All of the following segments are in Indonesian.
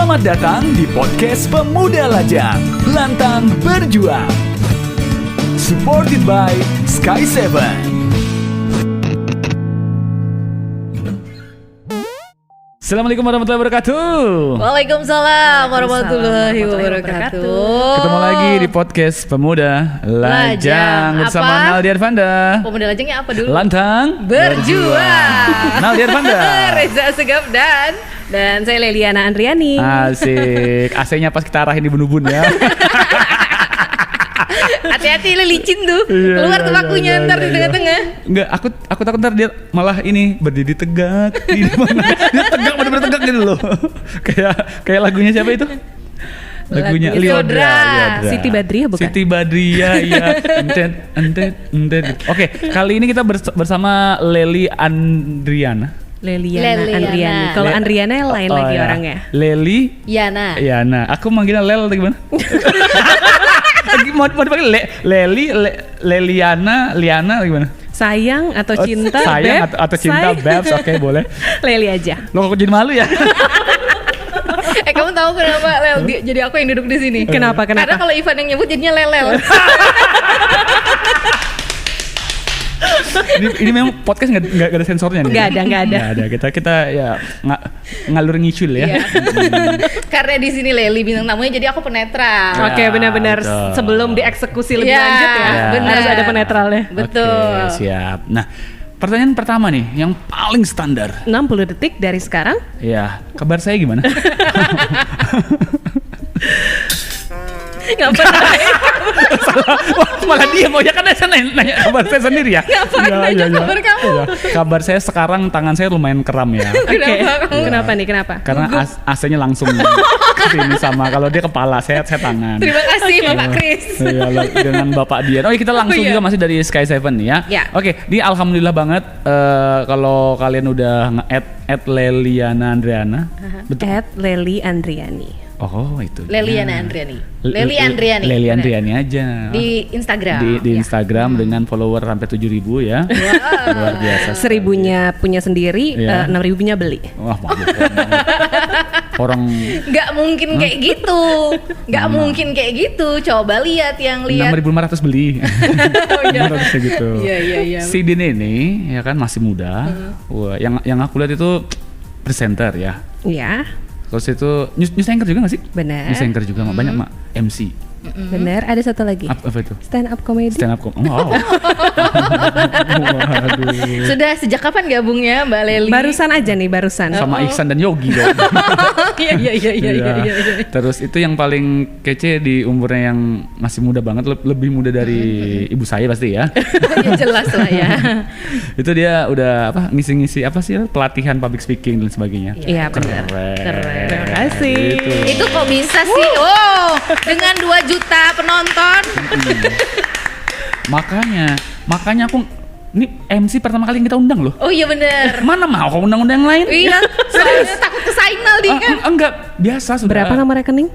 Selamat datang di podcast Pemuda Lajang, Lantang Berjuang. Supported by Sky 7. Assalamualaikum warahmatullahi wabarakatuh. Waalaikumsalam warahmatullahi wabarakatuh. Ketemu lagi di podcast Pemuda Lajang bersama Apa? Naldi Arvanda. Pemuda Lajangnya apa dulu? Lantang Berjuang. Naldi Arvanda. Reza Segaf dan saya Leliana Andriani. Asik. AC-nya pas kita arahin di bun-bun ya. Hati-hati lo licin tuh. Iya, Keluar tuh iya, pakunya iya, ntar iya, di tengah-tengah. Enggak, aku takut ntar dia malah ini berdiri tegak di mana. Dia tegak, bener-bener tegak gitu loh. kayak lagunya siapa itu? Lagunya Lyodra. Siti Badriah bukan? Siti Badriah, iya. Entet. Oke, kali ini kita bersama Leli Andriana. Leliana Andriani. Kalau Andriana yang lain lagi ya. orangnya. Leli Yana. Yana. Aku manggilnya Lel atau gimana? Mau dipanggil Leli, Leliana, Liana atau gimana? Sayang atau cinta? Sayang Beb? atau cinta, Babs, oke boleh. Leli aja. Lo kok jadi malu ya? Kamu tahu kenapa Lel? Jadi aku yang duduk di sini. Kenapa? Karena kalau Ivan yang nyebut jadinya Lelel. ini memang podcast nggak ada sensornya nih. Nggak ada. Kita ya ngalur ngicul ya. Iya. Karena di sini Leli bintang tamunya, jadi aku penetral. Ya, Oke, benar-benar betul. sebelum dieksekusi lebih Ya, lanjut ya, benar. harus ada penetralnya. Betul. Oke, siap. Nah, pertanyaan pertama nih, yang paling standar. 60 detik dari sekarang. Ya, kabar saya gimana? Nggak pernah. Wah, malah dia mau ya kan saya nanya kabar saya sendiri ya. Ngapain nanya kabar kamu? Iya. Kabar saya sekarang tangan saya lumayan kram ya. Oke. Kenapa kamu? Kenapa nih? Kenapa? Karena AC-nya langsung ke sini sama kalau dia kepala, saya tangan. Terima kasih Bapak Kris. Iya, dengan Bapak Dian. Oh, kita langsung juga masih dari Sky 7 nih ya. Ya. Oke, ini alhamdulillah banget kalau kalian udah nge-add Leliana Andriana. Betul. Leli Andriani. Oh, itu. Leliana Andriani. Leli Andriani. Leli Andriani aja. Di Instagram. Di Ya. Instagram dengan follower sampai 7.000 ya. Luar biasa. 1000-nya punya sendiri, Iya. 6.000-nya beli. Wah, mabuk. Orang Nggak mungkin kayak gitu. Nggak mungkin kayak gitu. Coba lihat yang lihat. 6.500 beli. Oh, iya. Harusnya gitu. Iya. Si Din ini ya kan masih muda. Wah, yang aku lihat itu presenter ya. Ya, Terus itu news anchor juga gak sih? benar. News anchor juga banyak mak MC. Benar, ada satu lagi. Apa itu? Stand up comedy. Stand up wow. Waduh. Sudah sejak kapan gabungnya Mbak Leli? Barusan aja nih, barusan. Sama Iksan dan Yogi dong. Iya. Terus itu yang paling kece di umurnya yang masih muda banget, lebih muda dari ibu saya pasti ya. Ya jelas lah ya. Itu dia udah ngisi-ngisi apa sih pelatihan public speaking dan sebagainya. Iya, benar. Keren. Terima kasih. Gitu. Itu kok bisa sih? Wow, dengan 2 juta penonton. Makanya aku ini MC pertama kali yang kita undang loh. Oh iya bener. Mana mau kau undang-undang yang lain? Iya, soalnya takut kesaing Naldi kan. Enggak, biasa sudah. Berapa nama rekening?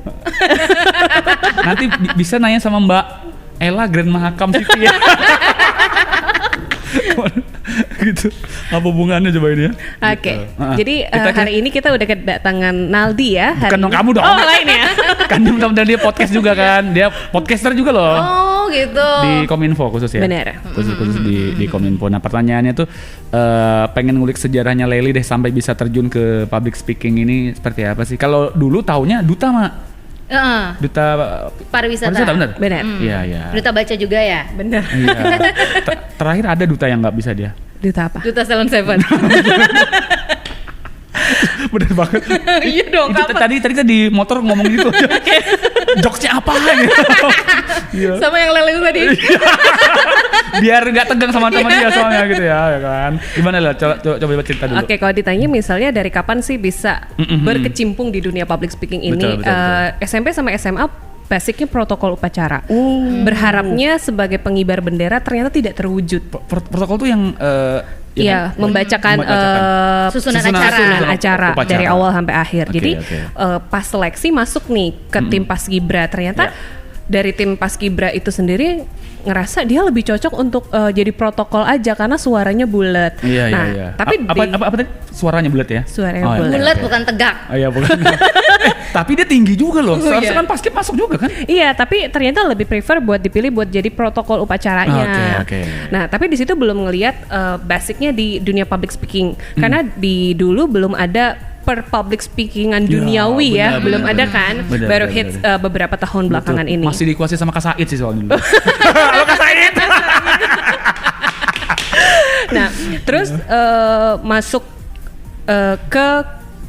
Nanti bisa nanya sama Mbak Ella Grand Mahakam City ya. Gitu. Apa hubungannya coba ini ya? Oke. Gitu. Jadi hari ini kita udah kedatangan Naldi ya. Bukan dong ini. kamu dong. Oh, lain ya. Kan dia podcast juga kan. Dia podcaster juga loh. Oh gitu. Di Kominfo khusus ya. Benar. Khusus di Kominfo. Nah, pertanyaannya tuh pengen ngulik sejarahnya Leli deh sampai bisa terjun ke public speaking ini seperti apa sih? Kalau dulu taunya duta mah. Duta Pariwisata. benar? Benar. Iya. Duta baca juga ya. Benar. Iya. Terakhir ada duta yang nggak bisa dia. Duta apa? Duta Salon Seven. Bener banget. Iya dong. Itu Kapan? tadi di motor ngomong gitu. Jokesnya apa gitu. Iya. Sama yang lele itu tadi. Biar nggak tegang sama teman dia soalnya gitu ya kan. Gimana lah? Coba cerita dulu. Oke, kalau ditanya misalnya dari kapan sih bisa berkecimpung di dunia public speaking ini? Betul. SMP sama SMA basicnya protokol upacara. Berharapnya sebagai pengibar bendera ternyata tidak terwujud. Protokol tuh yang Iya, membacakan Susunan acara upacara. dari awal sampai akhir. Oke, Jadi oke. pas seleksi masuk nih ke tim Paskibra, ternyata dari tim Paskibra itu sendiri ngerasa dia lebih cocok untuk jadi protokol aja karena suaranya bulat. Iya, nah, iya. tapi apa tadi suaranya bulat ya? suaranya Oh, bulat. Bulat oke. bukan tegak. Oh iya bukan. Tapi dia tinggi juga loh. Seharusnya iya. kan basket masuk juga kan? Iya, tapi ternyata lebih prefer buat dipilih buat jadi protokol upacaranya. Oke. Nah, tapi di situ belum ngelihat basicnya di dunia public speaking, karena di dulu belum ada per public speakingan duniawi ya, benar, belum benar, ada kan, benar, baru benar, hits benar. beberapa tahun belakangan ini. Masih dikuasai sama Kak Said sih soalnya dulu. Halo Kak Said. Nah, terus masuk ke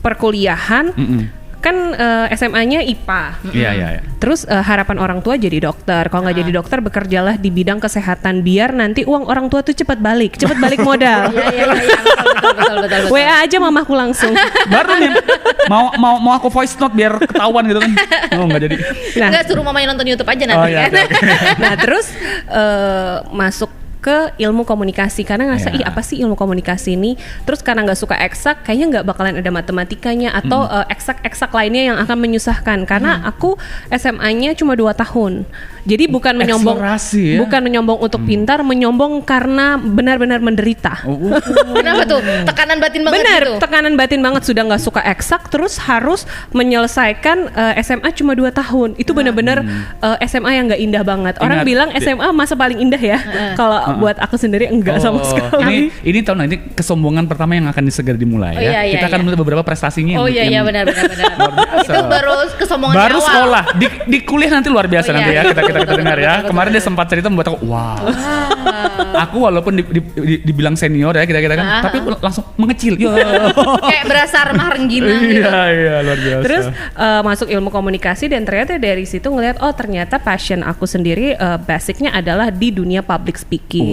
perkuliahan. Kan SMA-nya IPA. Iya. Terus harapan orang tua jadi dokter. Kalau nggak jadi dokter, bekerjalah di bidang kesehatan biar nanti uang orang tua tuh cepat balik modal. Iya, betul. WA aja mamaku langsung. Baru nih mau aku voice note biar ketahuan gitu kan. Oh, enggak jadi. Nah, Enggak, suruh mamanya nonton YouTube aja nanti. Oh iya. kan. Oke. nah terus masuk ke ilmu komunikasi karena ngerasa Ya. ih apa sih ilmu komunikasi ini, terus karena nggak suka eksak kayaknya nggak bakalan ada matematikanya atau eksak lainnya yang akan menyusahkan karena aku SMA-nya cuma 2 tahun, jadi bukan menyombong Eksplorasi ya. bukan menyombong untuk pintar, menyombong karena benar-benar menderita. Kenapa tuh? Tekanan batin banget Benar, gitu. tekanan batin banget, sudah nggak suka eksak terus harus menyelesaikan SMA cuma 2 tahun. Itu benar-benar SMA yang nggak indah banget. Orang Ingat, bilang SMA masa paling indah ya. Kalau buat aku sendiri enggak sama sekali. Ini tahun ini kesombongan pertama yang akan segera dimulai Oh, ya. iya, Kita akan iya. melihat beberapa prestasinya. Oh iya yang benar. biasa. Itu baru kesombongan baru awal. sekolah di kuliah nanti luar biasa Oh, nanti iya. ya kita dengar ya. Kemarin dia sempat cerita membuat aku wow. Aku walaupun dibilang senior ya kita kan, tapi langsung mengecil. Ya. Kayak berasa remah rengginang gitu. Iya luar biasa. Terus masuk ilmu komunikasi dan ternyata dari situ ngelihat oh ternyata passion aku sendiri basicnya adalah di dunia public speaking.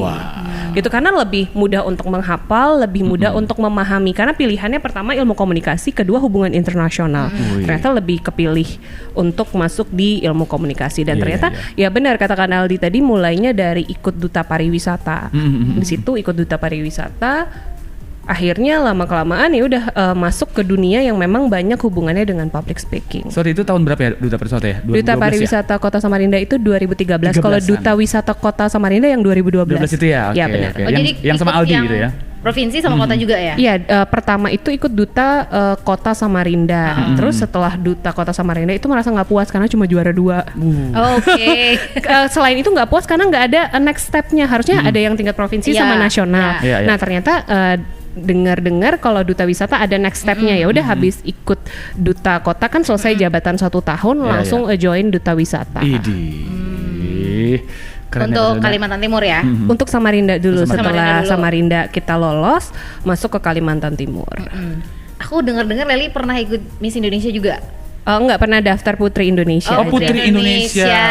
Gitu karena lebih mudah untuk menghafal, lebih mudah untuk memahami karena pilihannya pertama ilmu komunikasi, kedua hubungan internasional. Ternyata lebih kepilih untuk masuk di ilmu komunikasi dan ternyata ya benar kata Kak Naldi tadi mulainya dari ikut duta pariwisata. Di situ ikut duta pariwisata, akhirnya lama-kelamaan ya udah masuk ke dunia yang memang banyak hubungannya dengan public speaking. Sorry itu tahun berapa ya Duta Pariwisata ya? 2012 Duta Pariwisata Kota Samarinda itu 2013. Kalau 13-an. Duta Wisata Kota Samarinda yang 2012. 12 itu ya? Iya Oke, benar. oke. Oh, jadi Yang sama ikut Aldi yang gitu ya? Provinsi sama kota juga ya? Iya, pertama itu ikut Duta Kota Samarinda. Terus setelah Duta Kota Samarinda itu merasa nggak puas karena cuma juara 2. Oke. Selain itu nggak puas karena nggak ada next step-nya. Harusnya ada yang tingkat provinsi Iya, sama nasional. iya. Nah ternyata dengar-dengar kalau duta wisata ada next step-nya ya udah habis ikut duta kota kan selesai jabatan 1 tahun langsung join duta wisata. Idih. Keren Untuk ya, Kalimantan Timur ya. Untuk Samarinda dulu, Samarinda setelah dulu. Samarinda kita lolos masuk ke Kalimantan Timur. Aku dengar-dengar Leli pernah ikut Miss Indonesia juga. Nggak pernah daftar Putri Indonesia. Oh, aja. Putri Indonesia.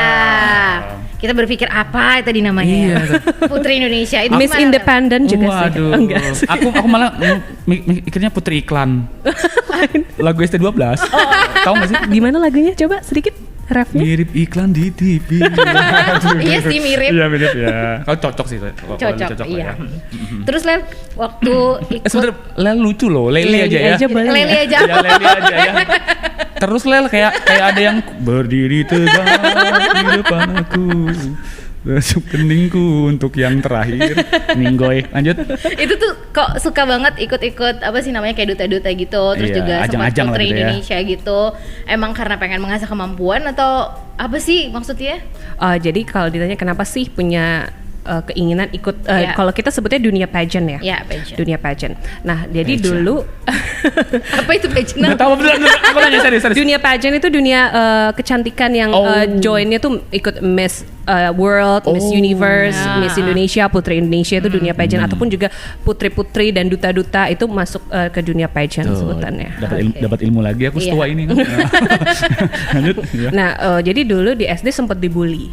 Kita berpikir apa tadi namanya? Iya. Putri Indonesia itu Miss gimana? Independent juga sih. Waduh. Enggak sih. Aku malah mikirnya Putri Iklan. Lagu ST12. Tahu gak sih? Gimana lagunya? Coba sedikit refnya. Mirip iklan di TV. Iya sih mirip. Iya mirip ya. Kalau cocok sih. Kalau Cocok, lah iya. ya. Terus Lel waktu ikut Sebenernya Lel lucu loh. Leli aja ya. boleh Leli ya? aja. Ya Leli aja ya. Terus Lel kayak ada yang berdiri tegak di depan aku. Besuk keningku untuk yang terakhir. Ninggoy. Lanjut. Itu tuh kok suka banget ikut-ikut apa sih namanya kayak duta-duta gitu, terus Iya, juga sempat ajang-ajang lah Putri gitu ya. Indonesia gitu. Emang karena pengen mengasah kemampuan atau apa sih maksudnya? Jadi kalau ditanya kenapa sih punya keinginan ikut Iya. kalau kita sebutnya dunia pageant ya. Ya, pageant. Dunia pageant. Nah, jadi Pageant. dulu Apa itu pageant? Nggak tahu bener. Aku nanya serius. dunia pageant itu dunia kecantikan yang joinnya tuh ikut Miss World, Miss Universe, Miss Indonesia, Putri Indonesia itu dunia pageant ataupun juga putri-putri dan duta-duta itu masuk ke dunia pageant sebutannya. Dapat ilmu lagi aku Iya. setua ini. Lanjut. Ya. Nah, jadi dulu di SD sempat dibully.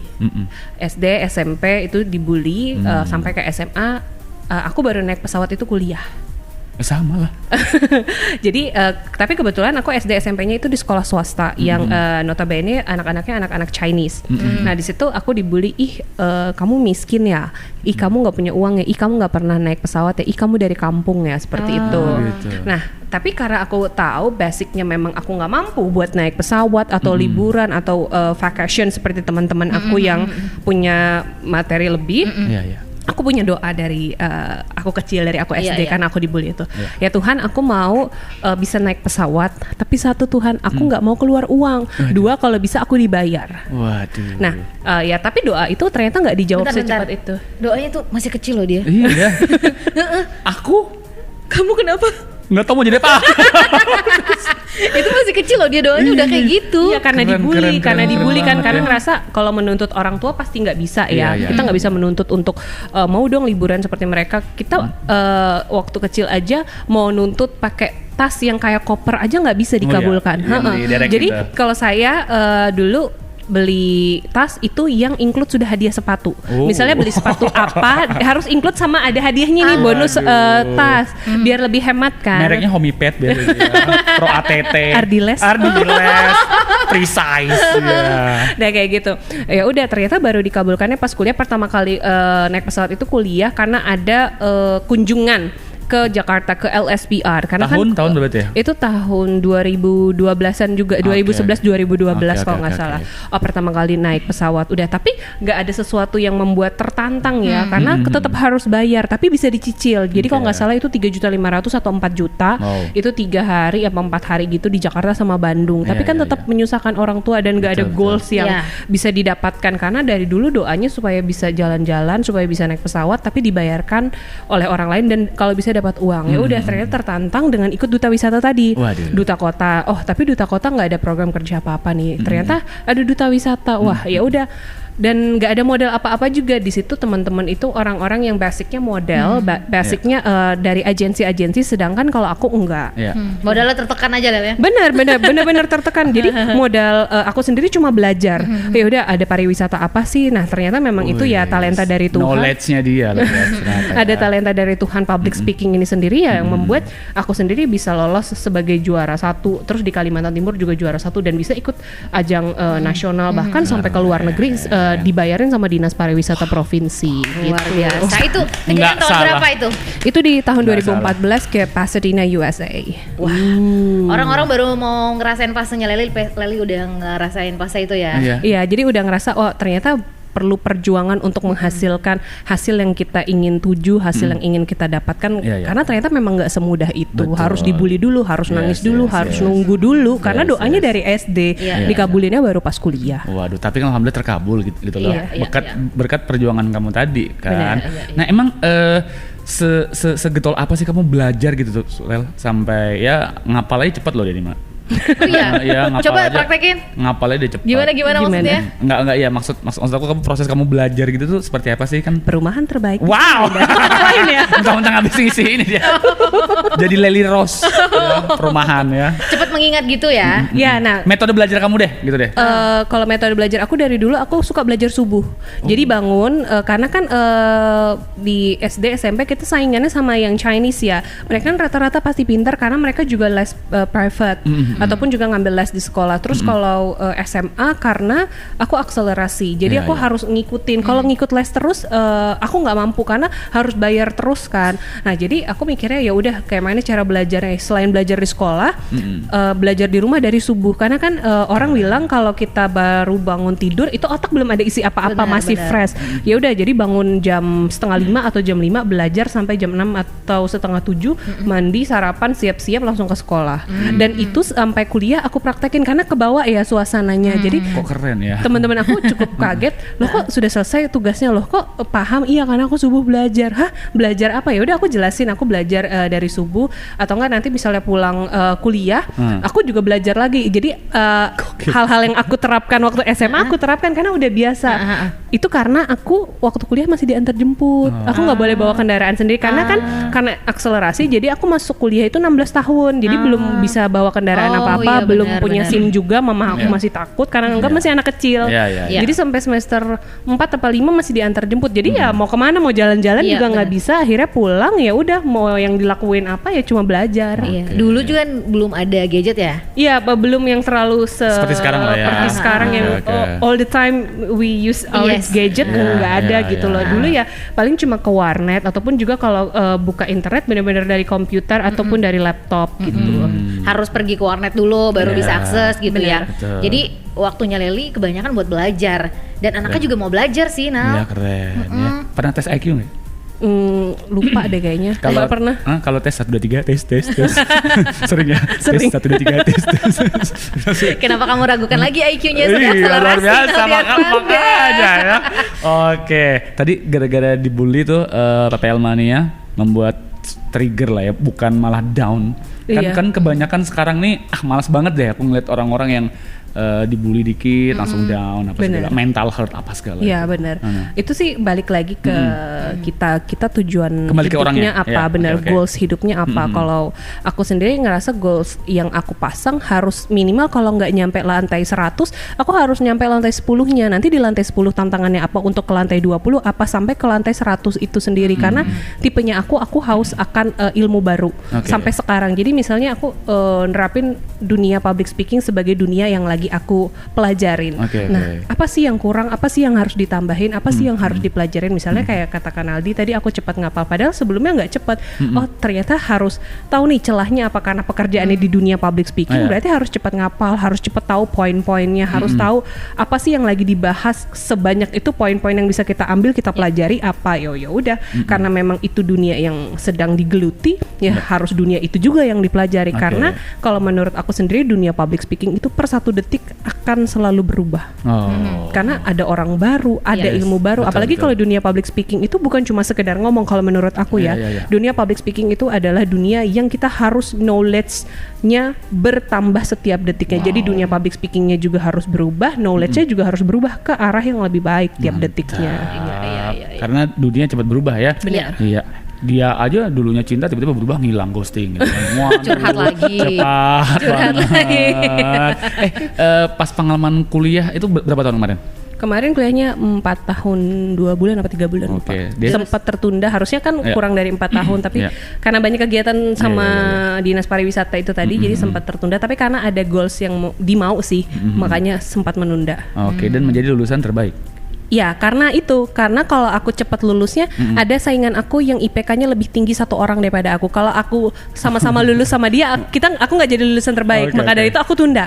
SD, SMP itu dibully sampai ke SMA. Aku baru naik pesawat itu kuliah. Sama lah. Jadi tapi kebetulan aku SD SMP-nya itu di sekolah swasta yang notabene anak-anaknya anak-anak Chinese. Nah di situ aku dibully, kamu miskin ya, kamu nggak punya uang ya, kamu nggak pernah naik pesawat ya, kamu dari kampung ya seperti itu. Gitu. Nah tapi karena aku tahu basicnya memang aku nggak mampu buat naik pesawat atau liburan atau vacation seperti teman-teman aku yang punya materi lebih. Iya. aku punya doa dari aku kecil, dari aku SD karena aku dibully itu. Ya Tuhan, aku mau bisa naik pesawat, tapi satu Tuhan, aku nggak mau keluar uang. Dua, kalau bisa aku dibayar. Waduh. Nah, ya tapi doa itu ternyata nggak dijawab secepat itu. Doanya tuh masih kecil loh dia. Iya. Aku? Kamu kenapa? Nggak tahu mau jadi apa. Itu masih kecil loh dia, doanya udah kayak gitu. Iya, karena dibully, karena ngerasa kalau menuntut orang tua pasti nggak bisa ya. Kita nggak bisa menuntut untuk mau dong liburan seperti mereka. Kita waktu kecil aja mau nuntut pakai tas yang kayak koper aja nggak bisa dikabulkan. Jadi kalau saya dulu beli tas itu yang include sudah hadiah sepatu. Misalnya beli sepatu apa harus include sama ada hadiahnya nih, bonus tas biar lebih hemat kan. Mereknya Homipet biasanya. Pro ATT, Ardiles, Precise ya. Nah kayak gitu. Ya udah, ternyata baru dikabulkannya pas kuliah. Pertama kali naik pesawat itu kuliah karena ada kunjungan ke Jakarta, ke LSPR karena tahun berarti ya? Itu tahun 2012-an juga, 2011-2012 kalau nggak salah. Pertama kali naik pesawat udah, tapi nggak ada sesuatu yang membuat tertantang ya, karena tetap harus bayar, tapi bisa dicicil. Jadi kalau nggak salah itu 3.500.000 atau 4 juta, itu 3 hari apa 4 hari gitu di Jakarta sama Bandung. Tapi kan tetap menyusahkan orang tua dan nggak ada goals yang bisa didapatkan, karena dari dulu doanya supaya bisa jalan-jalan, supaya bisa naik pesawat, tapi dibayarkan oleh orang lain dan kalau bisa dapat uang. Ya udah, ternyata tertantang dengan ikut duta wisata tadi. Duta kota. Tapi duta kota nggak ada program kerja apa-apa nih. Ternyata ada duta wisata. Wah, ya udah. Dan nggak ada modal apa-apa juga di situ. Teman-teman itu orang-orang yang basicnya model, basicnya dari agensi-agensi, sedangkan kalau aku enggak. Modalnya tertekan aja lah ya. Benar tertekan. Jadi modal aku sendiri cuma belajar. Ya udah, ada pariwisata apa sih? Nah ternyata memang itu ya talenta dari Tuhan. Knowledge-nya dia lah ya. Ada talenta dari Tuhan, public speaking ini sendiri ya yang membuat aku sendiri bisa lolos sebagai juara 1. Terus di Kalimantan Timur juga juara 1 dan bisa ikut ajang nasional, bahkan sampai ke luar negeri. Dibayarin sama Dinas Pariwisata Provinsi. Luar biasa. Itu kejadian tahun berapa itu? Itu di tahun 2014 ke Pasadena, USA. Wah, orang-orang baru mau ngerasain fasenya Lely udah ngerasain fase itu ya? Iya, jadi udah ngerasa ternyata perlu perjuangan untuk menghasilkan hasil yang kita ingin tuju, hasil yang ingin kita dapatkan. Karena ternyata memang nggak semudah itu. Harus dibully dulu, harus nangis dulu, harus nunggu dulu. Karena doanya dari SD, dikabulinnya baru pas kuliah. Waduh, tapi kan alhamdulillah terkabul gitu loh. Berkat perjuangan kamu tadi kan. Nah emang segetol apa sih kamu belajar gitu tuh, Lel, sampai ya ngapal aja cepet loh Dedi, Mak. Oh iya, coba praktekin. Ngapalnya dia cepat. Gimana maksudnya? Enggak ya, maksud aku proses kamu belajar gitu tuh seperti apa sih kan? Perumahan terbaik. Wow. Mentang-mentang habis ngisi ini dia. Jadi Lely Rose ya, perumahan ya. Cepat mengingat gitu ya. Ya, nah. Metode belajar kamu deh, gitu deh. Kalau metode belajar aku dari dulu aku suka belajar subuh. Jadi bangun karena kan di SD SMP kita saingannya sama yang Chinese ya. Mereka kan rata-rata pasti pintar karena mereka juga les private. Ataupun juga ngambil les di sekolah. Terus kalau SMA karena aku akselerasi, jadi aku harus ngikutin. Kalau ngikut les terus, aku nggak mampu karena harus bayar terus kan. Nah jadi aku mikirnya ya udah kayak mana cara belajarnya, selain belajar di sekolah, belajar di rumah dari subuh. Karena kan orang bilang kalau kita baru bangun tidur itu otak belum ada isi apa-apa, masih fresh. Ya udah, jadi bangun jam 4:30 atau jam 5 belajar sampai jam 6 atau 6:30, mandi, sarapan, siap-siap langsung ke sekolah. Dan itu sampai kuliah aku praktekin karena kebawa ya suasananya. Jadi kok keren ya. Teman-teman aku cukup kaget. Loh kok sudah selesai tugasnya? Loh kok paham? Iya karena aku subuh belajar. Hah, belajar apa? Ya udah aku jelasin, aku belajar dari subuh, atau enggak nanti misalnya pulang kuliah, aku juga belajar lagi. Jadi hal-hal yang aku terapkan waktu SMA aku terapkan karena udah biasa. Itu karena aku waktu kuliah masih diantar jemput. Aku nggak boleh bawa kendaraan sendiri karena karena akselerasi. Jadi aku masuk kuliah itu 16 tahun. Jadi belum bisa bawa kendaraan apa-apa, belum punya SIM juga, mama aku masih takut karena anggap masih anak kecil. Jadi sampai semester 4 atau 5 masih diantar jemput. Jadi ya mau kemana, mau jalan-jalan juga nggak bisa. Akhirnya pulang ya udah, mau yang dilakuin apa ya cuma belajar. Dulu juga belum ada gadget ya? Iya, belum yang terlalu seperti sekarang lah ya. Seperti sekarang yang all the time we use our gadget, nggak ada gitu loh. Dulu ya paling cuma ke warnet ataupun juga kalau buka internet benar-benar dari komputer ataupun dari laptop gitu. Harus pergi ke warnet dulu baru bisa akses gitu ya. Betul. Jadi waktunya Lely kebanyakan buat belajar dan anaknya juga mau belajar sih, Nah. Iya keren ya. Pernah tes IQ nggak? Lupa deh kayaknya. Kalau pernah. Kalau tes 1 2 3 tes. Sering ya? Sering. Tes 1 2 3 tes. Kenapa kamu ragukan lagi IQ-nya sudah luar akselerasi biasa makanya ya. Oke, tadi gara-gara dibully tuh PPL Mania membuat trigger lah ya, bukan malah down. Kan kebanyakan sekarang nih malas banget deh aku ngeliat orang-orang yang dibully dikit langsung down apa segala, mental hurt apa segala. Iya benar. Itu sih balik lagi ke kita tujuan kembali hidupnya ke apa, ya, benar goals hidupnya apa. Kalau aku sendiri ngerasa goals yang aku pasang harus minimal kalau nggak nyampe lantai 100, aku harus nyampe lantai 10-nya. Nanti di lantai 10 tantangannya apa untuk ke lantai 20 apa sampai ke lantai 100 itu sendiri karena tipenya aku haus akan ilmu baru sampai sekarang. Jadi misalnya aku nerapin dunia public speaking sebagai dunia yang lagi aku pelajarin. Apa sih yang kurang? Apa sih yang harus ditambahin? Apa sih yang harus dipelajarin? Misalnya kayak katakan Aldi tadi aku cepat ngapal, padahal sebelumnya nggak cepat. Oh ternyata harus tahu nih celahnya apa karena pekerjaannya di dunia public speaking. Berarti harus cepat ngapal, harus cepat tahu poin-poinnya, harus tahu apa sih yang lagi dibahas. Sebanyak itu poin-poin yang bisa kita ambil, kita pelajari apa. Ya udah, karena memang itu dunia yang sedang digeluti, ya harus dunia itu juga yang dipelajari. Karena kalau menurut aku sendiri dunia public speaking itu per 1 detik akan selalu berubah. Karena ada orang baru, ada ilmu baru. Apalagi kalau dunia public speaking itu bukan cuma sekedar ngomong kalau menurut aku ya. Dunia public speaking itu adalah dunia yang kita harus knowledge-nya bertambah setiap detiknya. Jadi dunia public speaking-nya juga harus berubah, knowledge-nya juga harus berubah ke arah yang lebih baik tiap detiknya. Karena dunia cepat berubah ya. Benar. Iya. Dia aja dulunya cinta tiba-tiba berubah ngilang, ghosting gitu. Curhat lagi. Curhat lagi. Pas pengalaman kuliah itu berapa tahun kemarin? Kemarin kuliahnya 4 tahun 2 bulan apa 3 bulan sempat tertunda, harusnya kan kurang dari 4 tahun tapi karena banyak kegiatan sama dinas pariwisata itu tadi jadi sempat tertunda, tapi karena ada goals yang dimau sih makanya sempat menunda. Dan menjadi lulusan terbaik. Ya karena kalau aku cepat lulusnya ada saingan aku yang IPK-nya lebih tinggi 1 orang daripada aku. Kalau aku sama-sama lulus sama dia, aku nggak jadi lulusan terbaik. Maka dari itu aku tunda.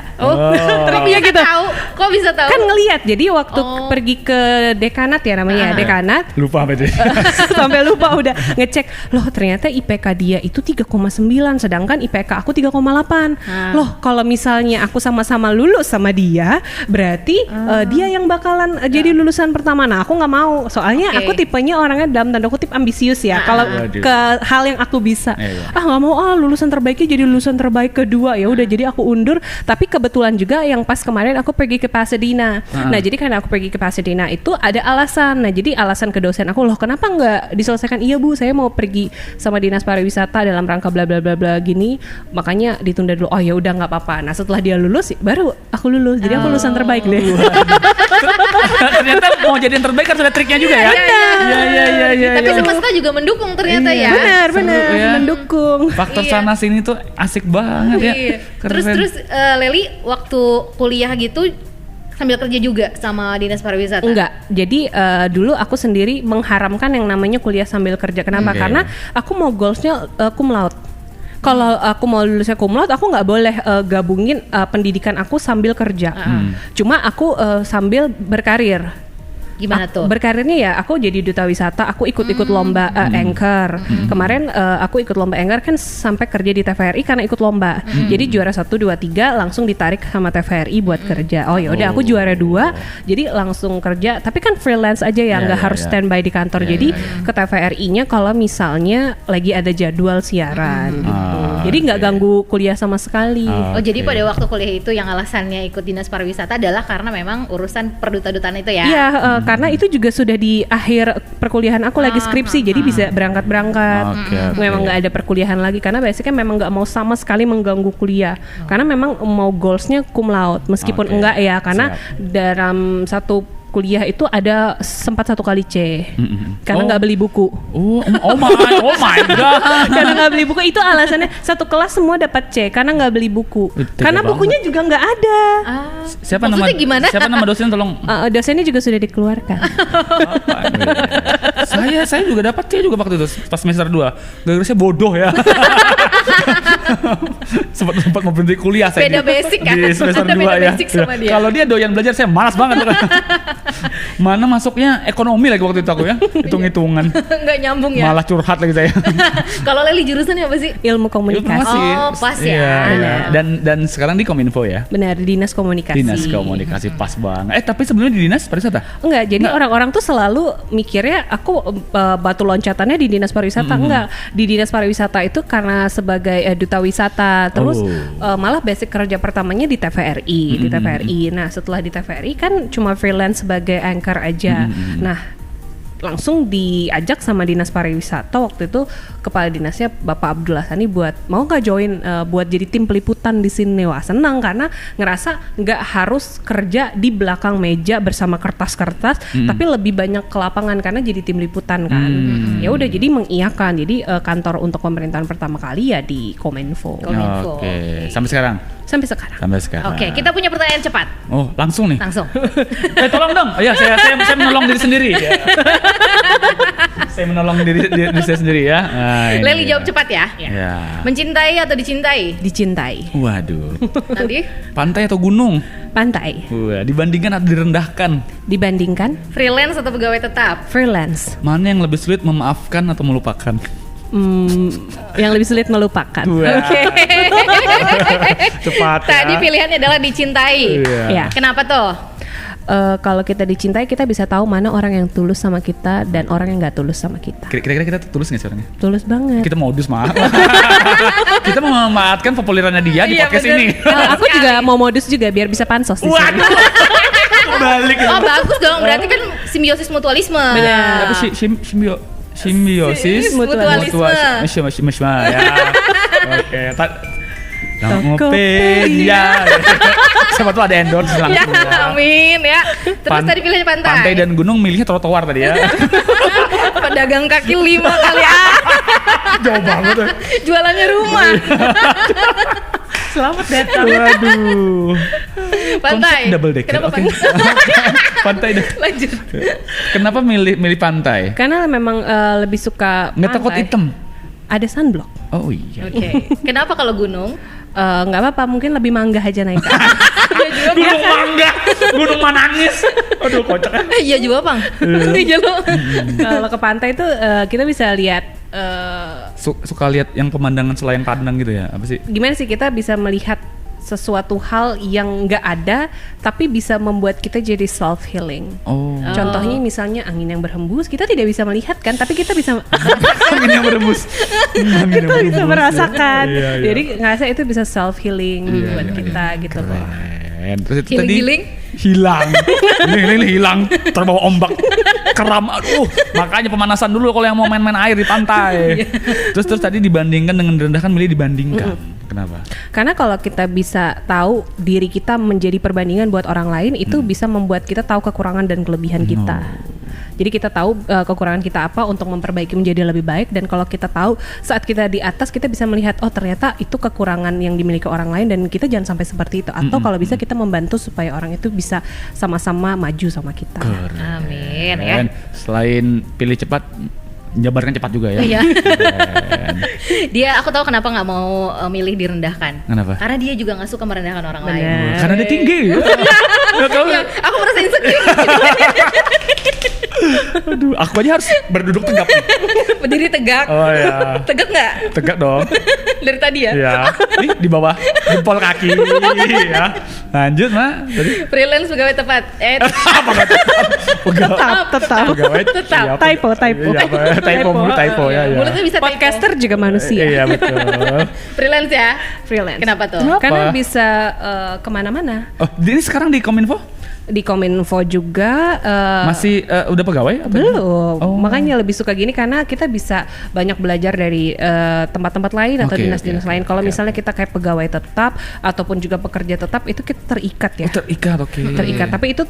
Triknya gitu. Kok bisa tahu? Kan ngelihat. Jadi waktu pergi ke dekanat ya namanya, dekanat. Lupa apa deh. Sampai lupa udah ngecek. Loh ternyata IPK dia itu 3,9 sedangkan IPK aku 3,8. Loh kalau misalnya aku sama-sama lulus sama dia, berarti dia yang bakalan jadi lulusan pertama. Nah aku nggak mau, soalnya aku tipenya orangnya dalam tanda kutip ambisius ya. Kalau ke hal yang aku bisa, nggak mau lulusan terbaiknya jadi lulusan terbaik kedua. Ya udah jadi aku undur. Tapi kebetulan juga yang pas kemarin aku pergi ke Pasadena. Nah jadi karena aku pergi ke Pasadena itu ada alasan. Nah jadi alasan ke dosen aku, loh kenapa nggak diselesaikan? Iya Bu, saya mau pergi sama dinas pariwisata dalam rangka bla bla bla bla gini, makanya ditunda dulu. Oh ya udah nggak apa-apa. Nah setelah dia lulus baru aku lulus. Jadi aku lulusan terbaik deh. Ternyata mau jadi yang terbaik harus ada triknya juga ya. Iya. Tapi semesta juga mendukung ternyata ya. Benar mendukung. Faktor sana sini tuh asik banget ya. Terus Leli waktu kuliah gitu sambil kerja juga sama dinas pariwisata? Enggak. Jadi dulu aku sendiri mengharamkan yang namanya kuliah sambil kerja. Kenapa? Karena aku mau goalsnya cum laude. Kalau aku mau lulusnya cum laude, aku nggak boleh gabungin pendidikan aku sambil kerja. Cuma aku sambil berkarir. Gimana tuh? Berkarirnya ya aku jadi duta wisata, aku ikut-ikut lomba anchor. Kemarin aku ikut lomba anchor kan sampai kerja di TVRI karena ikut lomba. Jadi juara 1, 2, 3 langsung ditarik sama TVRI buat kerja. Oh ya udah aku juara 2, jadi langsung kerja. Tapi kan freelance aja ya, nggak harus standby di kantor. Jadi ke TVRI-nya kalau misalnya lagi ada jadwal siaran gitu. Jadi nggak ganggu kuliah sama sekali. Jadi pada waktu kuliah itu yang alasannya ikut dinas pariwisata adalah karena memang urusan perduta-dutaan itu ya? Iya, karena itu juga sudah di akhir perkuliahan aku lagi skripsi, jadi bisa berangkat-berangkat. Memang nggak ada perkuliahan lagi karena basicnya memang nggak mau sama sekali mengganggu kuliah. Karena memang mau goalsnya cum laude, meskipun enggak ya, karena dalam satu kuliah itu ada sempat 1 kali C karena nggak beli buku. Oh my god. Karena nggak beli buku itu alasannya, satu kelas semua dapat C karena nggak beli buku. Karena bukunya juga nggak ada. Siapa nama dosen tolong? Dosennya juga sudah dikeluarkan. Saya juga dapat C juga waktu itu pas semester 2. Gara-gara saya bodoh ya. sempat mau berhenti kuliah saya beda basic kan di semester 2 ya. Kalau dia doyan belajar, saya malas banget. Mana masuknya ekonomi lagi waktu itu aku ya, hitung-hitungan. Nggak nyambung ya. Malah curhat lagi saya. Kalau Leli jurusannya apa sih? Ilmu komunikasi. Oh, pas ya. Iya. Dan sekarang di Kominfo ya. Benar, di Dinas Komunikasi. Dinas Komunikasi, pas banget. Tapi sebelumnya di Dinas Pariwisata? Enggak, jadi orang-orang tuh selalu mikirnya aku batu loncatannya di Dinas Pariwisata. Enggak, di Dinas Pariwisata itu karena sebagai duta wisata. Terus malah basic kerja pertamanya di TVRI, di TVRI. Nah, setelah di TVRI kan cuma freelance sebagai anchor aja. Nah, langsung diajak sama Dinas Pariwisata waktu itu, kepala dinasnya Bapak Abdullah Sani buat mau nggak join buat jadi tim peliputan di sini. Wah, senang karena ngerasa nggak harus kerja di belakang meja bersama kertas-kertas, tapi lebih banyak ke lapangan karena jadi tim liputan kan. Ya udah, jadi mengiyakan. Jadi kantor untuk pemerintahan pertama kali ya di Kominfo. Oke. Sampai sekarang. Sampai sekarang. Oke, kita punya pertanyaan cepat. Oh, langsung nih. Langsung. Tolong dong. Ya, saya menolong diri sendiri. Ya. Saya menolong diri saya sendiri ya. Nah, Leli jawab cepat ya. Ya. Mencintai atau dicintai? Dicintai. Waduh. Nanti Pantai atau gunung? Pantai. Wah, dibandingkan atau direndahkan? Dibandingkan freelance atau pegawai tetap? freelance. Mana yang lebih sulit, memaafkan atau melupakan? Yang lebih sulit melupakan. Oke. Cepat. Tadi pilihannya adalah dicintai. Ya. Kenapa tuh? Kalau kita dicintai, kita bisa tahu mana orang yang tulus sama kita dan orang yang nggak tulus sama kita. Kira-kira kita tulus nggak sih orangnya? Tulus banget. Kita modus maaf. Kita mau memanfaatkan populerannya dia di podcast ini. Aku juga mau modus juga biar bisa pansos di sini. Waduh. Kembali. Oh, bagus dong. Berarti kan simbiosis mutualisme. Tapi simbiosis mutualisme. Ya. Oke. Tokopedia. Siapa tuh ada endorse Ya, langsung. amin ya. Terus tadi pilihnya pantai. Pantai dan gunung milihnya trotoar tadi ya. Pedagang kaki 5 kali. Jauh banget. Jualannya rumah. Selamat datang. Waduh. Pantai. Konsep double decker. Kenapa Oke. Pantai. Lanjut. Kenapa milih pantai? Karena memang lebih suka Nggak takut pantai. hitam? Ada sunblock. Oh iya. Oke. Kenapa kalau gunung? Nggak apa-apa, mungkin lebih mangga aja naik. Gunung Mangga, Gunung Manangis. Aduh, kocak ya. Iya juga, Bang. Iya lo. Kalau ke pantai itu kita bisa lihat Suka lihat yang pemandangan selayang Padang gitu ya? Apa sih? gimana sih kita bisa melihat sesuatu hal yang nggak ada tapi bisa membuat kita jadi self healing. Contohnya misalnya angin yang berhembus, kita tidak bisa melihat kan, tapi kita bisa Angin yang berembus. kita bisa merasakan. Iya. Jadi ngerasa itu bisa self healing buat kita gitu loh. Keren. Terus itu Healing-healing? hilang. Healing hilang, terbawa ombak. Keram. Aduh, makanya pemanasan dulu kalau yang mau main-main air di pantai. Terus tadi dibandingkan dengan direndahkan, milih dibandingkan. Kenapa? Karena kalau kita bisa tahu diri kita menjadi perbandingan buat orang lain, itu bisa membuat kita tahu kekurangan dan kelebihan kita. Jadi kita tahu kekurangan kita apa untuk memperbaiki menjadi lebih baik, dan kalau kita tahu saat kita di atas, kita bisa melihat oh ternyata itu kekurangan yang dimiliki orang lain dan kita jangan sampai seperti itu. Atau kalau bisa kita membantu supaya orang itu bisa sama-sama maju sama kita. Amin ya. Selain pilih cepat, jabarkan cepat juga ya. Iya. Dia, aku tahu kenapa nggak mau milih direndahkan. Kenapa? Karena dia juga nggak suka merendahkan orang lain. Karena dia tinggi. Iya, aku merasa insecure. Aduh, aku aja harus berduduk tegap. Berdiri tegak. Oh ya. Tegak nggak? Tegak dong. Dari tadi ya. Ya. Nih di bawah jempol kaki ya. Lanjut, Mak. Tadi Freelance pegawai tepat. apa enggak tetap? Tetap. Pegawai Tetap. iya, Typo. Iya, typo mulu typo ya. Mulutnya bisa typo. Podcaster juga manusia. Iya, betul. Freelance ya. Freelance. Kenapa tuh? Kenapa? Karena bisa kemana-mana. Oh, ini sekarang di Kominfo? Di Kominfo juga Masih udah pegawai? Apa? belum. Oh. Makanya lebih suka gini karena kita bisa banyak belajar dari tempat-tempat lain atau Oke, dinas-dinas oke, lain. Kalau oke. misalnya kita kayak pegawai tetap ataupun juga pekerja tetap, itu kita terikat ya. Oh, terikat, oke. Terikat. Tapi itu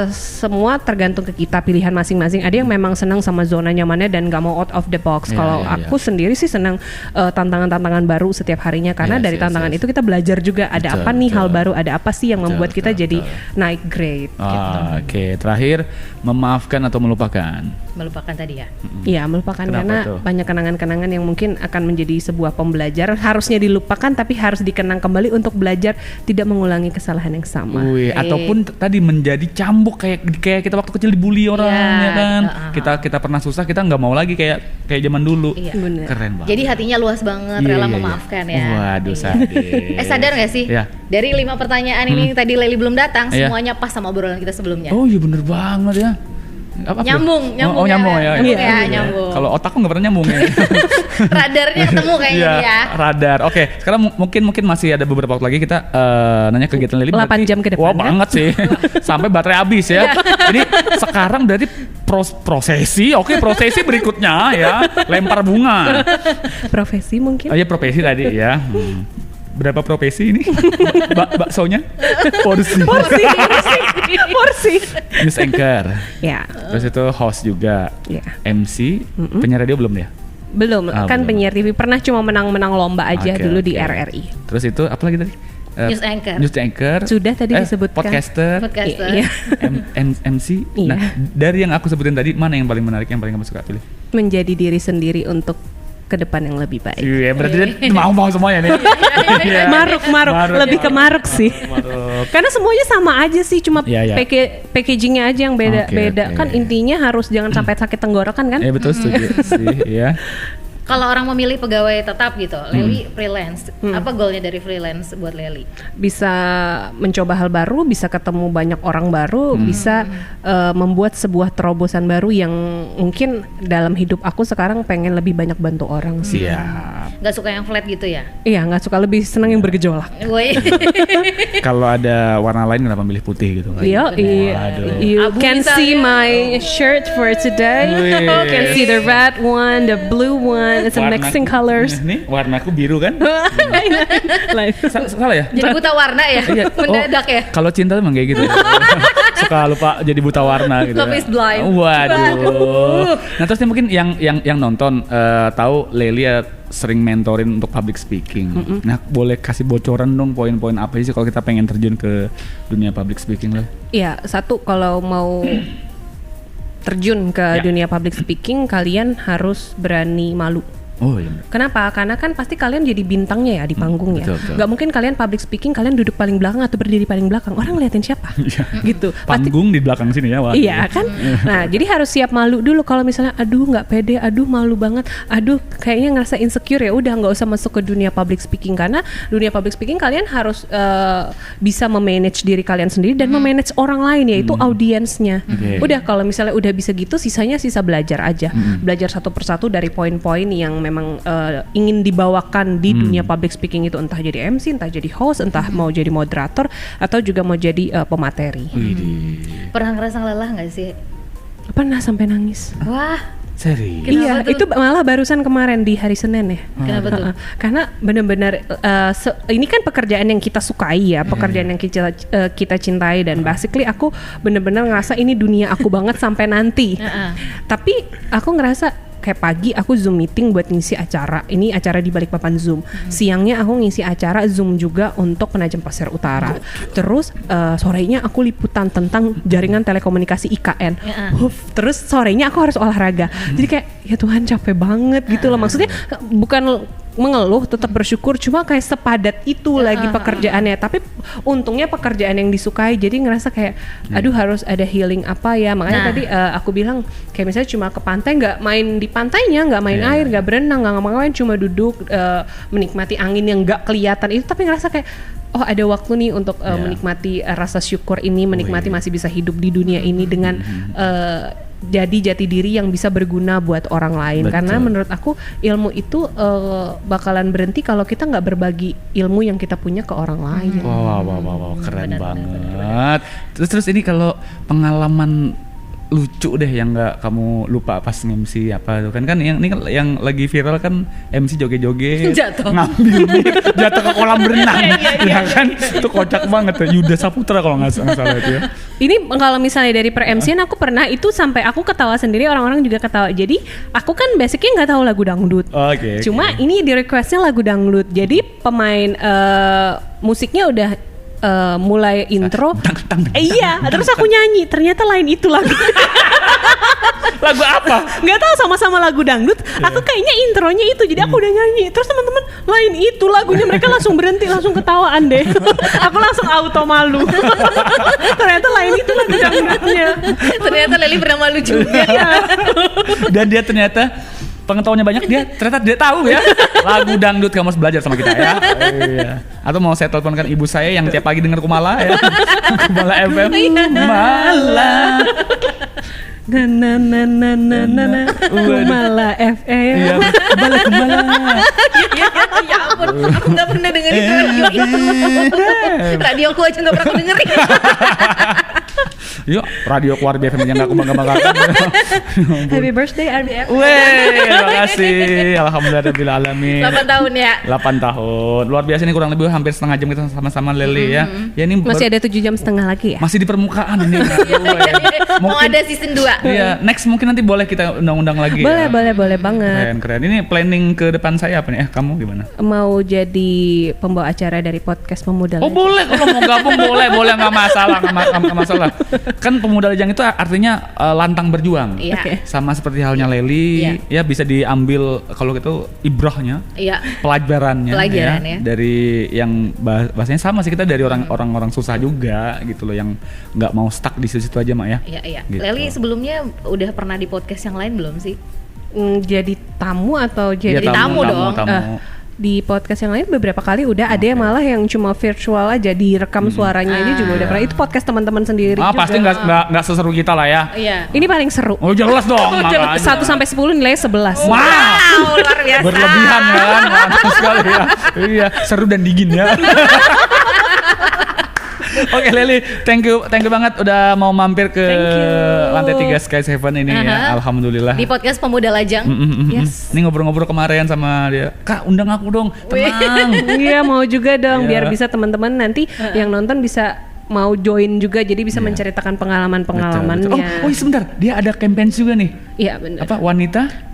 semua tergantung ke kita, pilihan masing-masing. Ada yang memang senang sama zona nyamannya dan gak mau out of the box. Iya, Kalau iya, aku sendiri sih senang tantangan-tantangan baru setiap harinya, karena Yes, dari yes, tantangan yes. itu kita belajar juga ada Betul, apa nih hal betul. baru, ada apa sih yang membuat kita betul. jadi naik great. Gitu. Oke, terakhir memaafkan atau melupakan? Melupakan tadi ya. Iya, melupakan. Kenapa karena tuh? banyak kenangan-kenangan yang mungkin akan menjadi sebuah pembelajaran. Harusnya dilupakan tapi harus dikenang kembali untuk belajar tidak mengulangi kesalahan yang sama. Ataupun tadi menjadi cambuk kayak kita waktu kecil dibully orang, ya kan? Kita pernah susah, kita nggak mau lagi kayak zaman dulu. Iya. Bener. Keren banget. Jadi hatinya luas banget, rela memaafkan ya. Waduh, sadis. Sadar gak sih? Iya. Dari 5 pertanyaan ini tadi Leli belum datang, Iya. semuanya pas sama obrolan kita sebelumnya. Oh iya bener banget ya. Nyambung ya? ya. Nyambung ya. Nyambung. Kalau otakku nggak pernah nyambung ya. Radarnya ketemu kayaknya Iya, ya. radar. Oke, sekarang mungkin masih ada beberapa waktu lagi kita nanya kegiatan Leli. 8 jam ke depan. Wah, kan? banget sih. Sampai baterai habis ya. Jadi sekarang berarti prosesi. Oke, prosesi berikutnya ya. Lempar bunga. Profesi mungkin. Oh iya, profesi tadi ya. Berapa profesi ini? Baksonya? Porsi. News anchor. Ya. Terus itu host juga. Ya. MC. Penyiar radio belum ya? Belum, kan belum. penyiar TV pernah cuma menang-menang lomba aja Oke, dulu di oke. RRI. Terus itu apa lagi tadi? News anchor. News anchor. Sudah tadi disebutkan. Podcaster. Iya. MC. Iya. Nah, dari yang aku sebutin tadi, mana yang paling menarik, yang paling kamu suka pilih? Menjadi diri sendiri untuk ke depan yang lebih baik. Iya, berarti dia mau semuanya nih. Iya. Maruk, lebih ke maruk sih. Maruk. Karena semuanya sama aja sih, cuma Iya, iya. packagingnya aja yang beda-beda. Oke. Kan intinya harus jangan sampai sakit tenggorokan kan? Betul, setuju sih, ya. Kalau orang memilih pegawai tetap gitu, Leli freelance. Apa goalnya dari freelance buat Leli? Bisa mencoba hal baru, bisa ketemu banyak orang baru, bisa membuat sebuah terobosan baru yang mungkin dalam hidup aku sekarang pengen lebih banyak bantu orang sih. Siap. Gak suka yang flat gitu ya? Iya, nggak suka, lebih senang yang bergejolak. Woi. Kalau ada warna lain kenapa milih putih gitu? Iya, Waduh. you Abu can misalnya. see my shirt for today. Wih. You can see the red one, the blue one. It's a mixing colors. Nih, warnaku biru kan? Like, Salah ya? Jadi buta warna ya? Iya. Mendadak ya? Kalau cinta tuh emang kayak gitu. Suka lupa jadi buta warna gitu. Love is blind. Waduh. Nah, terus nih mungkin yang nonton tahu Leli sering mentorin untuk public speaking. Nah, boleh kasih bocoran dong poin-poin apa sih kalau kita pengen terjun ke dunia public speaking lah? Iya, satu, kalau mau terjun ke dunia public speaking, kalian harus berani malu. Oh iya. Kenapa? Karena kan pasti kalian jadi bintangnya ya di panggung ya. betul. Gak mungkin kalian public speaking kalian duduk paling belakang atau berdiri paling belakang. Orang ngeliatin siapa? Gitu. Pasti, Panggung di belakang sini ya, Wak. iya kan? Nah, jadi harus siap malu dulu. Kalau misalnya aduh nggak pede, aduh malu banget, aduh kayaknya ngerasa insecure, ya udah nggak usah masuk ke dunia public speaking. Karena dunia public speaking kalian harus bisa memanage diri kalian sendiri dan memanage orang lain, yaitu audiensnya. Oke. Udah, kalau misalnya udah bisa gitu, sisanya sisa belajar aja. Belajar satu persatu dari poin-poin yang memang ingin dibawakan di dunia public speaking itu, entah jadi MC, entah jadi host, entah mau jadi moderator atau juga mau jadi pemateri. Widih. Pernah ngerasa lelah gak sih? Pernah sampai nangis. Wah, Serius. Kenapa Iya, tuh? itu malah barusan kemarin di hari Senin ya. kenapa tuh? Karena benar-benar ini kan pekerjaan yang kita sukai ya, pekerjaan yang kita cintai, dan basically aku benar-benar ngerasa ini dunia aku banget sampai nanti. Tapi aku ngerasa kayak pagi aku Zoom meeting buat ngisi acara. Ini acara di Balikpapan Zoom. Siangnya aku ngisi acara Zoom juga untuk Penajam Pasir Utara. Terus sorenya aku liputan tentang jaringan telekomunikasi IKN. Terus sorenya aku harus olahraga. Jadi kayak ya Tuhan, capek banget gitu loh. Maksudnya bukan mengeluh, tetap bersyukur, cuma kayak sepadat itu lagi pekerjaannya. Tapi untungnya pekerjaan yang disukai, jadi ngerasa kayak aduh harus ada healing apa ya. Makanya tadi aku bilang kayak misalnya cuma ke pantai, nggak main di pantainya, nggak main air, nggak berenang, nggak ngapa-ngapain, cuma duduk menikmati angin yang nggak kelihatan itu, tapi ngerasa kayak oh ada waktu nih untuk menikmati rasa syukur ini, menikmati masih bisa hidup di dunia ini dengan jadi jati diri yang bisa berguna buat orang lain. Betul. Karena menurut aku ilmu itu bakalan berhenti kalau kita nggak berbagi ilmu yang kita punya ke orang lain. Wow, keren banget. Terus ini kalau pengalaman lucu deh yang nggak kamu lupa pas MC apa tuh kan yang ini kan yang lagi viral kan MC joget-joget Jatuh. ngambil mic, jatuh ke kolam berenang ya kan, itu kocak banget tuh. Yuda Saputra kalau nggak salah itu ya. Ini kalau misalnya dari per MC-an aku pernah itu sampai aku ketawa sendiri, orang-orang juga ketawa. Jadi aku kan basicnya nggak tahu lagu dangdut. Cuma ini di requestnya lagu dangdut. Jadi pemain musiknya udah mulai intro. Iya, terus aku nyanyi. Ternyata lain itu lagu. Lagu apa? Nggak tahu, sama-sama lagu dangdut. Aku kayaknya intronya itu, jadi aku udah nyanyi. Terus teman-teman lain itu lagunya, mereka langsung berhenti, langsung ketawaan deh. Aku langsung auto malu. Ternyata lain itu lagu dangdutnya. Ternyata Lely pernah malu juga. Dan dia ternyata pengetahuannya banyak, dia ternyata dia tahu ya lagu dangdut. Kamu harus belajar sama kita ya. Iya. Atau mau saya teleponkan ibu saya yang tiap pagi denger Kumala ya. Kumala FM. Kumala. Kumala FM. Iya, Kumala. Ya ampun, aku nggak pernah dengerin radio itu. Radioku aja nggak pernah aku dengerin. Yuk, radio keluar BFM yang gak aku bangga-banggakan. Happy birthday RBF. Weh, terima kasih. Alhamdulillah alamin. 8 tahun ya. 8 tahun. Luar biasa nih, kurang lebih hampir setengah jam kita sama-sama Lely ya. Ya ini Masih ada 7 jam setengah lagi ya? masih di permukaan ini. Mau ada season 2. Iya, next mungkin nanti boleh kita undang-undang lagi Boleh, ya. boleh banget. Keren. Ini planning ke depan saya apa nih? Kamu gimana? Mau jadi pembawa acara dari podcast Pemuda Oh Lajang. boleh, kalau mau gabung boleh nggak masalah, nggak masalah. Kan Pemuda Lajang itu artinya lantang berjuang. Iya. Oke. Sama seperti halnya Lely, ya bisa diambil kalau gitu ibrahnya, Iya. pelajarannya Pelajaran ya. dari yang bahasanya sama sih, kita dari orang-orang susah juga gitu loh, yang nggak mau stuck di situ aja Mak ya. Iya. Gitu. Lely sebelumnya udah pernah di podcast yang lain belum sih? Jadi tamu atau jadi Iya, tamu dong. Di podcast yang lain beberapa kali udah ada yang malah yang cuma virtual aja, direkam suaranya aja juga udah pernah. Itu podcast teman-teman sendiri juga. Pasti nggak seseru kita lah ya. Iya. Ini paling seru. Oh jelas dong. makanya. 1 sampai 10 nilai 11. Wow. Luar biasa. Berlebihan kan, mantap sekali ya. Iya, seru dan dingin ya. Oke Lely, thank you banget udah mau mampir ke lantai 3 Sky Seven ini ya. Alhamdulillah. Di podcast Pemuda Lajang. Yes. Ini ngobrol-ngobrol kemarin sama dia. Kak, undang aku dong. Tenang. Iya, mau juga dong, Iya. biar bisa teman-teman nanti yang nonton bisa mau join juga, jadi bisa menceritakan pengalaman-pengalamannya. Betul. Oh iya sebentar, dia ada campaign juga nih. Iya benar. Apa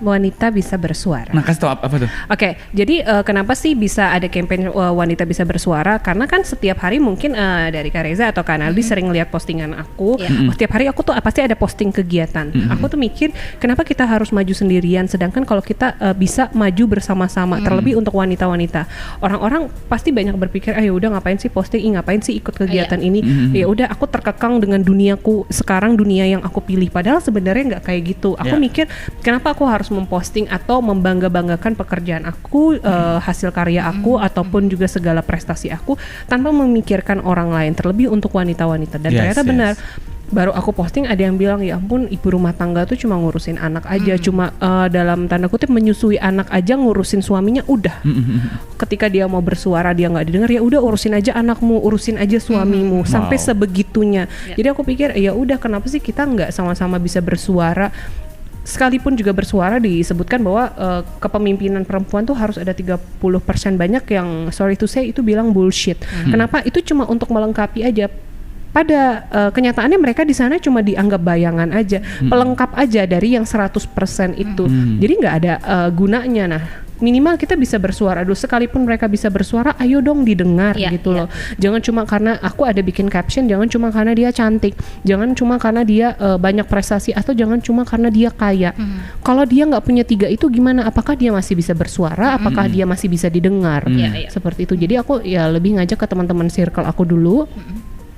Wanita bisa bersuara. Nah kasih tau apa tuh? Oke, jadi kenapa sih bisa ada campaign wanita bisa bersuara? Karena kan setiap hari mungkin dari Kak Reza atau Kak Naldi sering lihat postingan aku. Setiap hari aku tuh pasti ada posting kegiatan. Aku tuh mikir, kenapa kita harus maju sendirian? Sedangkan kalau kita bisa maju bersama-sama, terlebih untuk wanita-wanita. Orang-orang pasti banyak berpikir, ya udah ngapain sih posting, ngapain sih ikut kegiatan ini? Ya udah, aku terkekang dengan duniaku sekarang, dunia yang aku pilih. Padahal sebenarnya nggak kayak gitu. Aku mikir, kenapa aku harus memposting atau membangga-banggakan pekerjaan aku, hasil karya aku, ataupun juga segala prestasi aku tanpa memikirkan orang lain, terlebih untuk wanita-wanita. Dan ternyata benar. Baru aku posting ada yang bilang, ya ampun, ibu rumah tangga tuh cuma ngurusin anak aja, cuma dalam tanda kutip menyusui anak aja, ngurusin suaminya udah. Ketika dia mau bersuara dia nggak didengar, ya udah urusin aja anakmu, urusin aja suamimu, sampai sebegitunya. Jadi aku pikir, ya udah, kenapa sih kita nggak sama-sama bisa bersuara? Sekalipun juga bersuara disebutkan bahwa kepemimpinan perempuan tuh harus ada 30% banyak yang sorry to say itu bilang bullshit. Kenapa? Itu cuma untuk melengkapi aja. Pada kenyataannya mereka di sana cuma dianggap bayangan aja, pelengkap aja dari yang 100% itu. Jadi nggak ada gunanya. Nah, minimal kita bisa bersuara dulu. Sekalipun mereka bisa bersuara, ayo dong didengar gitu loh. Jangan cuma karena aku ada bikin caption, jangan cuma karena dia cantik, jangan cuma karena dia banyak prestasi, atau jangan cuma karena dia kaya. Kalau dia nggak punya 3 itu gimana? Apakah dia masih bisa bersuara? Apakah dia masih bisa didengar? Seperti itu. Jadi aku ya lebih ngajak ke teman-teman circle aku dulu.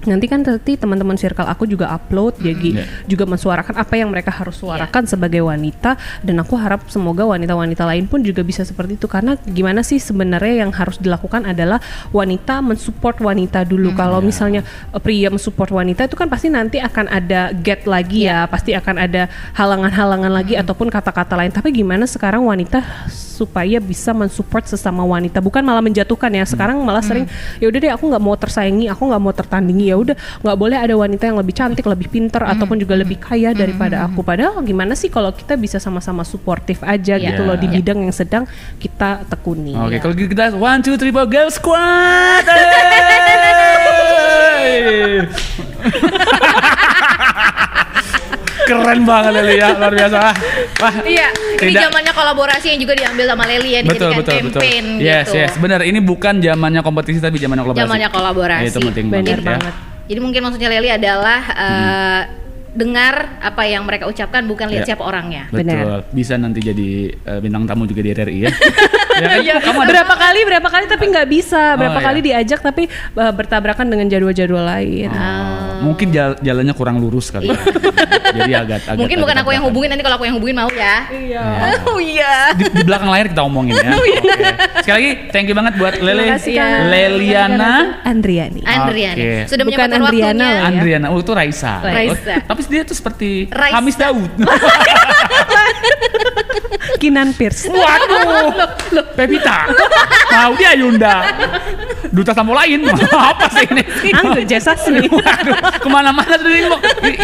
Nanti kan teman-teman circle aku juga upload, jadi juga mensuarakan apa yang mereka harus suarakan sebagai wanita, dan aku harap semoga wanita-wanita lain pun juga bisa seperti itu. Karena gimana sih sebenarnya yang harus dilakukan adalah wanita mensupport wanita dulu. Kalau misalnya pria mensupport wanita itu kan pasti nanti akan ada gap lagi ya, pasti akan ada halangan-halangan lagi ataupun kata-kata lain. Tapi gimana sekarang wanita supaya bisa mensupport sesama wanita, bukan malah menjatuhkan ya. Sekarang malah sering, ya udah deh aku nggak mau tersaingi, aku nggak mau tertandingi, ya udah nggak boleh ada wanita yang lebih cantik, lebih pinter, ataupun juga lebih kaya daripada aku. Padahal gimana sih kalau kita bisa sama-sama suportif aja gitu loh di bidang yang sedang kita tekuni. Oke, kalau gitu kita 1, 2, 3, 4 girl squad. Keren banget Leli ya, luar biasa. Wah, Iya, ini zamannya kolaborasi yang juga diambil sama Leli ya, dijadikan campaign gitu. Yes, benar. Ini bukan zamannya kompetisi tapi zamannya kolaborasi. Zamannya kolaborasi. Itu penting Bener banget. banget. Jadi mungkin maksudnya Leli adalah dengar apa yang mereka ucapkan, bukan lihat siapa orangnya. Betul. Bisa nanti jadi bintang tamu juga di RRI ya. Ya kan? Kamu ada Berapa kali tapi nggak bisa. Berapa kali diajak tapi bertabrakan dengan jadwal-jadwal lain. Mungkin jalannya kurang lurus kali. Jadi agak Mungkin bukan aku yang hubungin, nanti kalau aku yang hubungin mau ya. Iya. Oh iya. Di belakang layar kita omongin ya. Oke. Sekali lagi thank you banget buat Lele. Terima kasih, Kak. Leliana Andriani. Oke. Sudah Bukan menyempatkan Andriana waktunya. lah. Andriana, itu Raisa. Raisa. Tapi dia tuh seperti Raisa. Hamis Daud. Kinan Pierce. Waduh, Pevita, mau dia Yunda, duta tamu lain, apa sih ini? Anggur Jasasmi. Waduh, kemana-mana tuh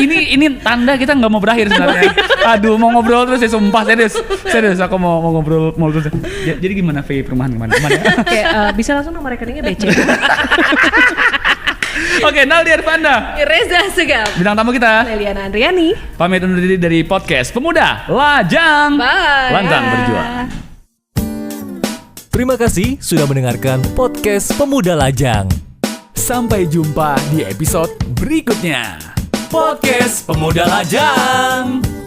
ini tanda kita nggak mau berakhir sebenarnya. Aduh, mau ngobrol terus ya, sumpah serius aku mau ngobrol terus. Jadi gimana perumahan kemana? Oke, bisa langsung nomor rekeningnya BC. Oke, Naldi Arfanda, Reza Segaf. bintang tamu kita. Leliana Andriani. Pamit undur diri dari podcast Pemuda Lajang. Bye. Lantang berjuang. Terima kasih sudah mendengarkan podcast Pemuda Lajang. Sampai jumpa di episode berikutnya. Podcast Pemuda Lajang.